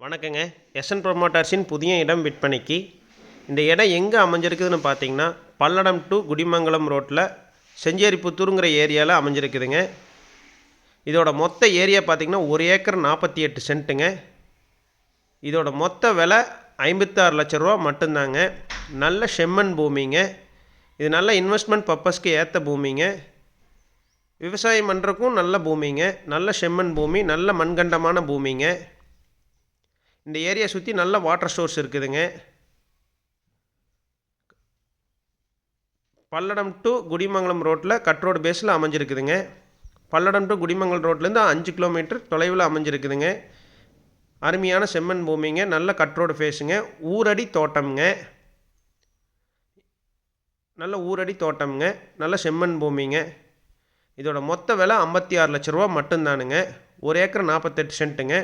வணக்கங்க. எஸ்என் ப்ரொமோட்டர்ஸின் புதிய இடம் விற்பனைக்கு. இந்த இடம் எங்கே அமைஞ்சிருக்குதுன்னு பார்த்தீங்கன்னா, பல்லடம் டு குடிமங்கலம் ரோட்டில் செஞ்சேரிப்புத்தூருங்கிற ஏரியாவில் அமைஞ்சிருக்குதுங்க. இதோட மொத்த ஏரியா பார்த்தீங்கன்னா 1 ஏக்கர் 48 சென்ட்டுங்க. இதோட மொத்த விலை 56 லட்ச ரூபா மட்டும்தாங்க. நல்ல செம்மண் பூமிங்க. இது நல்ல இன்வெஸ்ட்மெண்ட் பர்பஸ்க்கு ஏற்ற பூமிங்க. விவசாயம் பண்ணுறக்கும் நல்ல பூமிங்க. நல்ல செம்மண் பூமி, நல்ல மண்கண்டமான பூமிங்க. இந்த ஏரியா சுற்றி நல்ல வாட்டர் சோர்ஸ் இருக்குதுங்க. பல்லடம் டு குடிமங்கலம் ரோட்டில் கட் ரோடு பேஸில் அமைஞ்சிருக்குதுங்க. பல்லடம் டு குடிமங்கலம் ரோட்லேருந்து 5 கிலோமீட்டர் தொலைவில் அமைஞ்சிருக்குதுங்க. அருமையான செம்மண் பூமிங்க. நல்ல கட் ரோடு ஃபேஸுங்க. ஊரடி தோட்டம்ங்க. நல்ல ஊரடி தோட்டம்ங்க. நல்ல செம்மண் பூமிங்க. இதோட மொத்த விலை 56 லட்ச ரூபா மட்டும்தானுங்க. 1 ஏக்கர் 48 சென்ட்டுங்க.